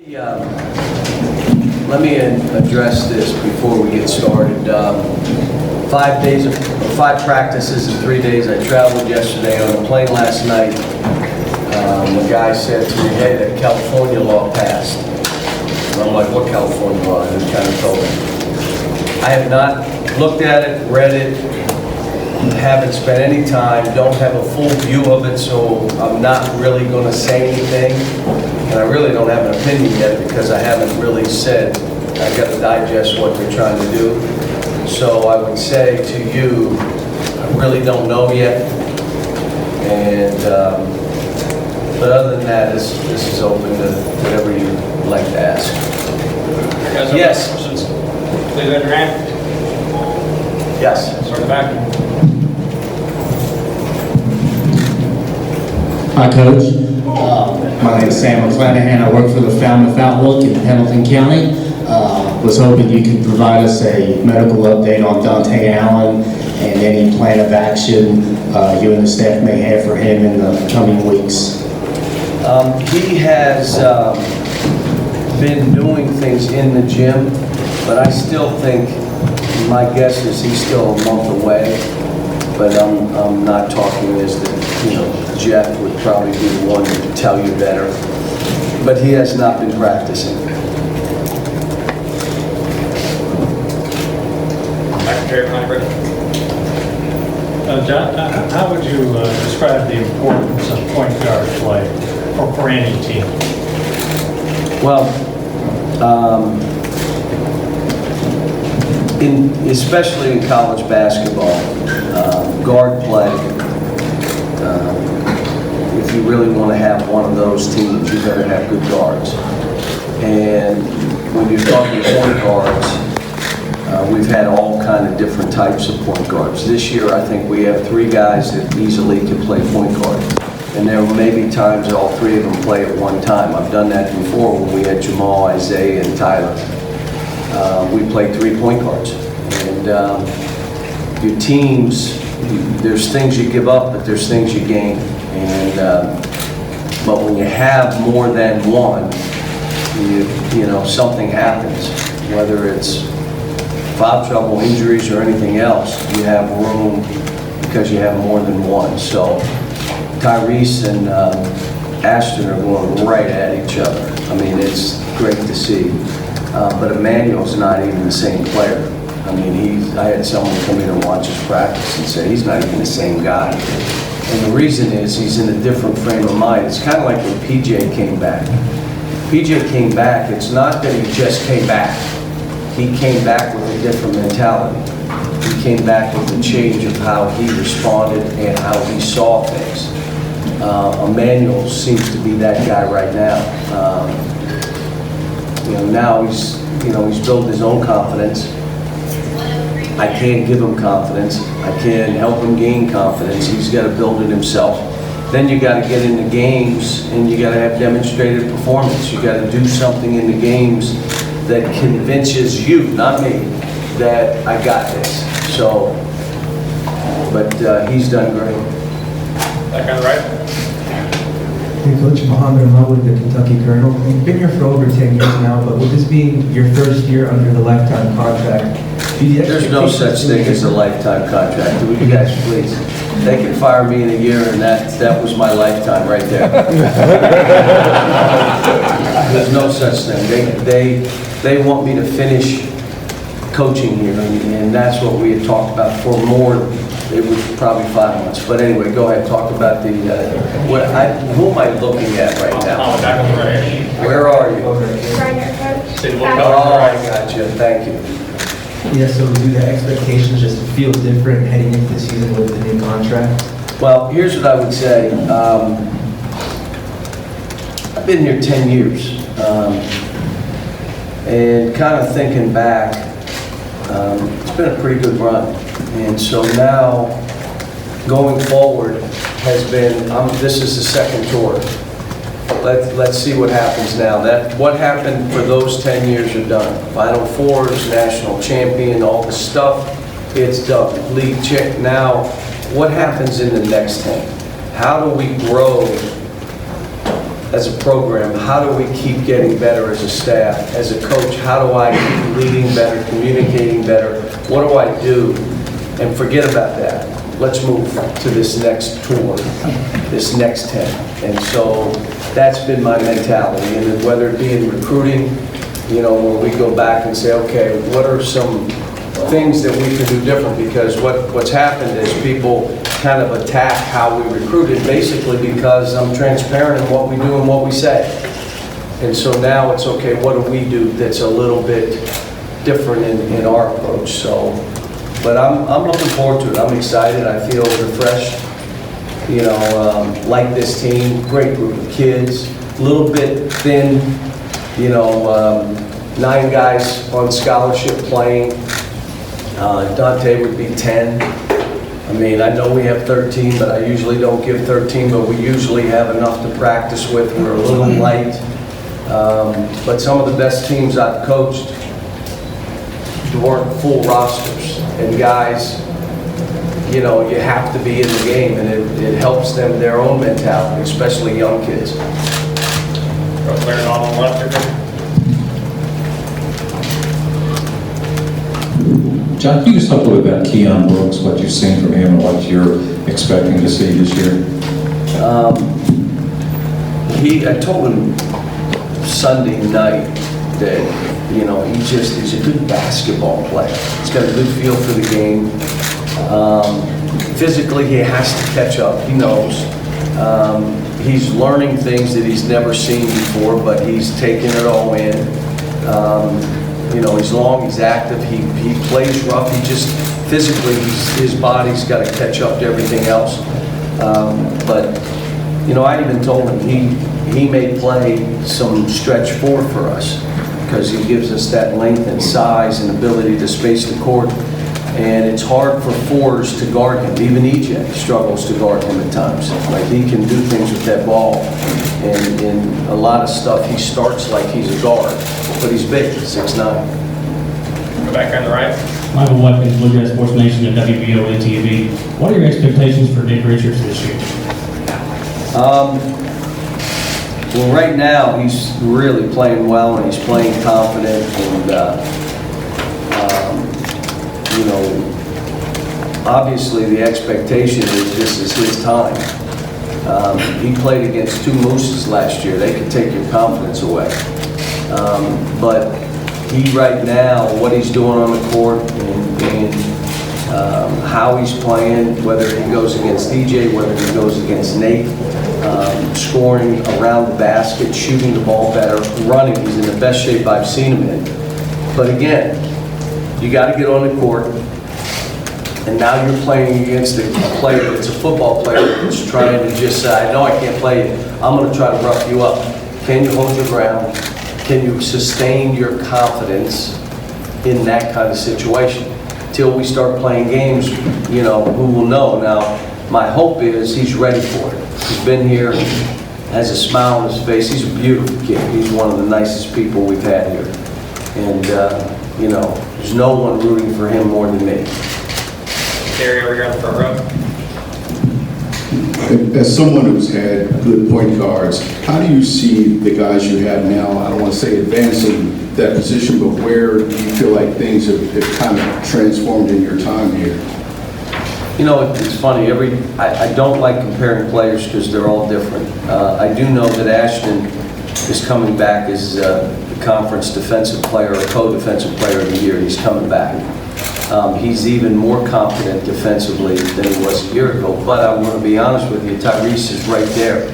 Let me address this before we get started. 5 practices in 3 days. I traveled yesterday on a plane last night. The guy said to me, hey, that California law passed. And I'm like, what California law? And he kind of told me. I have not looked at it, read it, haven't spent any time, don't have a full view of it, so I'm not really going to say anything. And I really don't have an opinion yet because I haven't really said, I've got to digest what they're trying to do. So I would say to you, I really don't know yet. And, but other than that, this is open to whatever you'd like to ask. Yes. Please raise your hand. Yes. Start the back. Hi, Coach. My name is Sam McClanahan. I work for the Falmouth Outlook in Hamilton County. Was hoping you could provide us a medical update on Dante Allen and any plan of action you and the staff may have for him in the coming weeks. He has been doing things in the gym, but I still think, my guess is he's still a month away. But I'm not talking as the, Jeff would probably be the one to tell you better. But he has not been practicing. Secretary Calipari. John, how would you describe the importance of point guard play for any team? Well, especially in college basketball, guard play, if you really want to have one of those teams, you better have good guards. And when you're talking point guards, we've had all kind of different types of point guards. This year, I think we have 3 guys that easily can play point guard. And there may be times that all 3 of them play at one time. I've done that before when we had Jamal, Isaiah, and Tyler. We played 3 point guards. And your teams, there's things you give up, but there's things you gain. And but when you have more than one, something happens. Whether it's foul trouble, injuries, or anything else, you have room because you have more than one. So Tyrese and Ashton are going right at each other. I mean, it's great to see. But Emmanuel's not even the same player. I mean, I had someone come in and watch his practice and say he's not even the same guy. And the reason is he's in a different frame of mind. It's kind of like when PJ came back. PJ came back, it's not that he just came back. He came back with a different mentality. He came back with a change of how he responded and how he saw things. Emmanuel seems to be that guy right now. Now he's built his own confidence. I can't give him confidence. I can't help him gain confidence. He's got to build it himself. Then you got to get into games and you got to have demonstrated performance. You got to do something in the games that convinces you, not me, that I got this. So, but he's done great. Back on the right. Hey Coach, Mohammed Mahmoud, the Kentucky Colonel. You've been here for over 10 years now, but with this being your first year under the lifetime contract, there's no such thing as a lifetime contract. Would you guys please? They can fire me in a year, and that was my lifetime right there. There's no such thing. They want me to finish coaching here, and that's what we had talked about for more. It was probably 5 months. But anyway, go ahead. Talk about the who am I looking at right now? Oh, back on the right. Where are you? See the blue color. Oh, I got you. Thank you. yeah, so do the expectations just feel different heading into the season with the new contract? Well, here's what I would say. I've been here 10 years. And kind of thinking back, it's been a pretty good run. And so now, going forward, has been, this is the second tour. Let's see what happens now. What happened for those 10 years are done. Final Fours, national champion, all the stuff, it's done. League check. Now, what happens in the next 10? How do we grow as a program, how do we keep getting better as a staff? As a coach, how do I keep leading better, communicating better? What do I do? And forget about that. Let's move to this next tour, this next 10. And so that's been my mentality. And whether it be in recruiting, you know, where we go back and say, okay, what are some things that we can do different? Because what's happened is people kind of attack how we recruited, basically because I'm transparent in what we do and what we say. And so now it's okay, what do we do that's a little bit different in our approach? So, but I'm looking forward to it. I'm excited. I feel refreshed. You know, like this team, great group of kids, a little bit thin. You know, 9 guys on scholarship playing. Dante would be 10. I mean, I know we have 13, but I usually don't give 13, but we usually have enough to practice with. We're a little light. But some of the best teams I've coached weren't full rosters. And guys, you know, you have to be in the game, and it helps them, their own mentality, especially young kids. Go clear it all on left or John, can you just talk a little bit about Keon Brooks, what you've seen from him and what you're expecting to see this year? I told him Sunday night that, you know, he's a good basketball player. He's got a good feel for the game. Physically, he has to catch up, he knows. He's learning things that he's never seen before, but he's taking it all in. You know, he's long, he's active, he plays rough, he just, physically, his body's got to catch up to everything else. But, you know, I even told him he may play some stretch 4 for us because he gives us that length and size and ability to space the court. And it's hard for 4s to guard him. Even EJ struggles to guard him at times. Like, he can do things with that ball. And in a lot of stuff, he starts like he's a guard. But he's big, 6'9". go back on the right? Michael Watkins, Bluegrass Sports Nation and WBOA TV. What are your expectations for Nick Richards this year? Well, right now, he's really playing well, and he's playing confident. And, you know, obviously the expectation is this is his time. He played against 2 Mooses last year. They could take your confidence away. But he right now, what he's doing on the court and how he's playing, whether he goes against DJ, whether he goes against Nate, scoring around the basket, shooting the ball better, running, he's in the best shape I've seen him in. But again, you got to get on the court, and now you're playing against a player that's a football player that's trying to just say, I know I can't play you, I'm going to try to rough you up. Can you hold your ground? Can you sustain your confidence in that kind of situation? Till we start playing games, you know, who will know? Now, my hope is he's ready for it. He's been here, has a smile on his face. He's a beautiful kid. He's one of the nicest people we've had here. And, you know, there's no one rooting for him more than me. Terry over here on the front row. As someone who's had good point guards, how do you see the guys you have now, I don't want to say advancing that position, but where do you feel like things have kind of transformed in your time here? You know, it's funny, I don't like comparing players because they're all different. I do know that Ashton is coming back as the conference defensive player or co-defensive player of the year. He's coming back. He's even more confident defensively than he was a year ago. But I want to be honest with you, Tyrese is right there.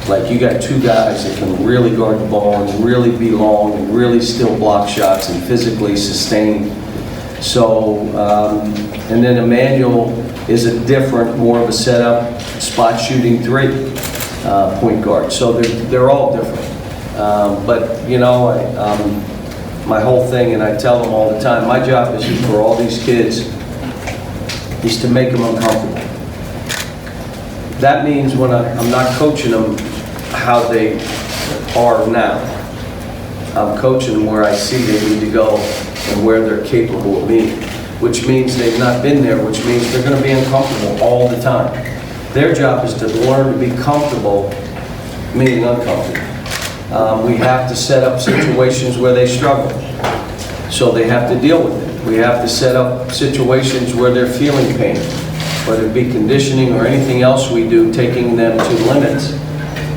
Like, you got 2 guys that can really guard the ball and really be long and really still block shots and physically sustain. So, and then Emmanuel is a different, more of a setup, spot shooting 3 point guard. So they're all different. But, you know, my whole thing, and I tell them all the time, my job is for all these kids is to make them uncomfortable. That means when I'm not coaching them how they are now. I'm coaching them where I see they need to go and where they're capable of being, which means they've not been there, which means they're going to be uncomfortable all the time. Their job is to learn to be comfortable meaning uncomfortable. We have to set up situations where they struggle, so they have to deal with it. We have to set up situations where they're feeling pain, whether it be conditioning or anything else we do, taking them to limits,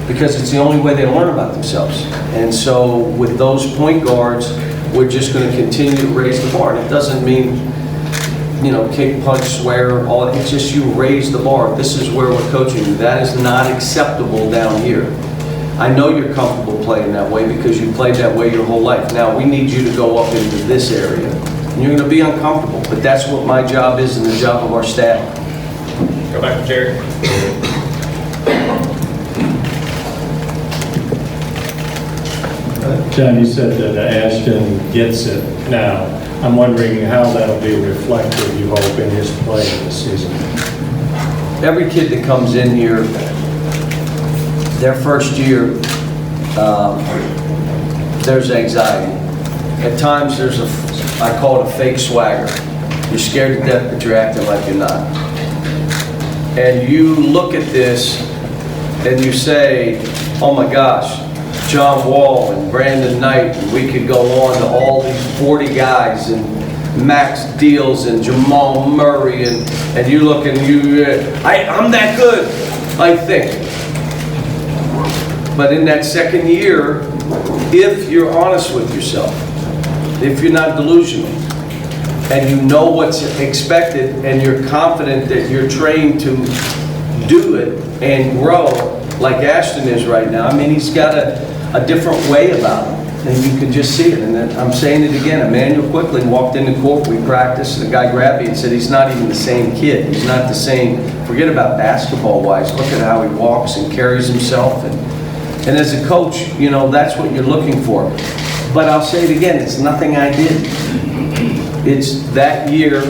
because it's the only way they learn about themselves. And so with those point guards, we're just going to continue to raise the bar. And it doesn't mean, you know, kick, punch, swear, all. It's just you raise the bar. This is where we're coaching you. That is not acceptable down here. I know you're comfortable playing that way because you played that way your whole life. Now we need you to go up into this area. And you're going to be uncomfortable, but that's what my job is and the job of our staff. Go back to Jerry. John, you said that Ashton gets it now. I'm wondering how that'll be reflected, you hope, in his play this season. Every kid that comes in here, their first year, there's anxiety. At times there's I call it a fake swagger. You're scared to death, but you're acting like you're not. And you look at this and you say, oh my gosh, John Wall and Brandon Knight, and we could go on to all these 40 guys, and Max Deals and Jamal Murray, and you look and I'm that good, I think. But in that second year, if you're honest with yourself, if you're not delusional, and you know what's expected, and you're confident that you're trained to do it and grow, like Ashton is right now. I mean, he's got a different way about him, and you can just see it. And then, I'm saying it again, Emmanuel quickly walked into court, we practiced, and the guy grabbed me and said, he's not even the same kid. He's not the same, forget about basketball-wise, look at how he walks and carries himself. And as a coach, you know, that's what you're looking for. But I'll say it again, it's nothing I did. It's that year,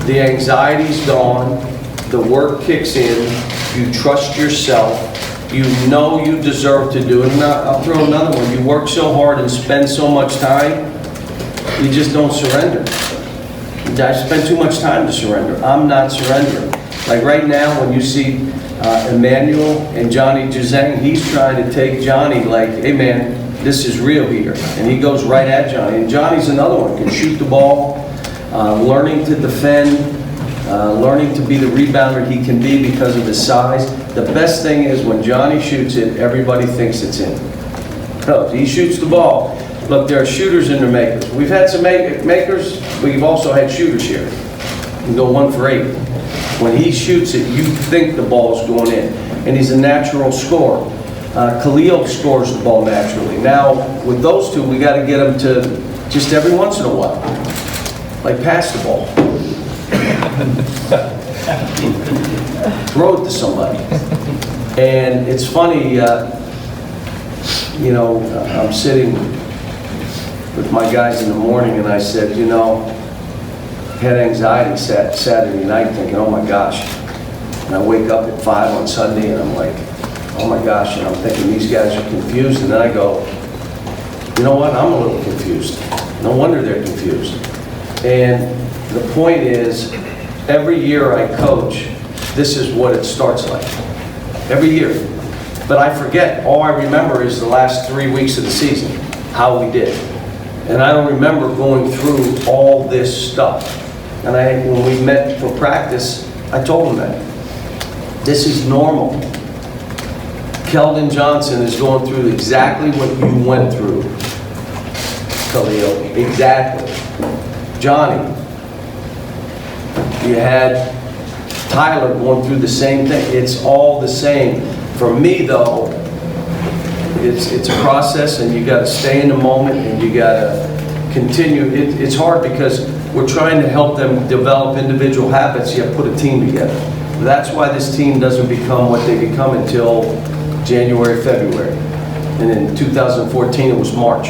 the anxiety's gone, the work kicks in, you trust yourself, you know you deserve to do it. And I'll throw another one. You work so hard and spend so much time, you just don't surrender. I spend too much time to surrender. I'm not surrendering. Like right now, when you see Emmanuel and Johnny Juzang, he's trying to take Johnny like, hey man, this is real here. And he goes right at Johnny. And Johnny's another one, can shoot the ball, learning to defend, learning to be the rebounder he can be because of his size. The best thing is when Johnny shoots it, everybody thinks it's in. No, he shoots the ball. Look, there are shooters and there are makers. We've had some makers, we've also had shooters here. You can go 1 for 8. When he shoots it, you think the ball's going in. And he's a natural scorer. Khalil scores the ball naturally. Now, with those two, we got to get them to just every once in a while, like pass the ball. Throw it to somebody. And it's funny, you know, I'm sitting with my guys in the morning and I said, you know, had anxiety Saturday night thinking, oh my gosh. And I wake up at 5 on Sunday and I'm like, oh my gosh, and I'm thinking these guys are confused. And then I go, you know what, I'm a little confused. No wonder they're confused. And the point is, every year I coach, this is what it starts like. Every year. But I forget, all I remember is the last 3 weeks of the season, how we did. And I don't remember going through all this stuff. And when we met for practice, I told them that. This is normal. Keldon Johnson is going through exactly what you went through, Khalil. Exactly. Johnny. You had Tyler going through the same thing. It's all the same. For me, though, it's a process, and you got to stay in the moment, and you got to continue. It's hard because we're trying to help them develop individual habits, yet put a team together. That's why this team doesn't become what they become until January, February. And in 2014, it was March.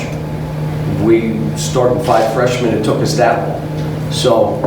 We started 5 freshmen. It took us that long. So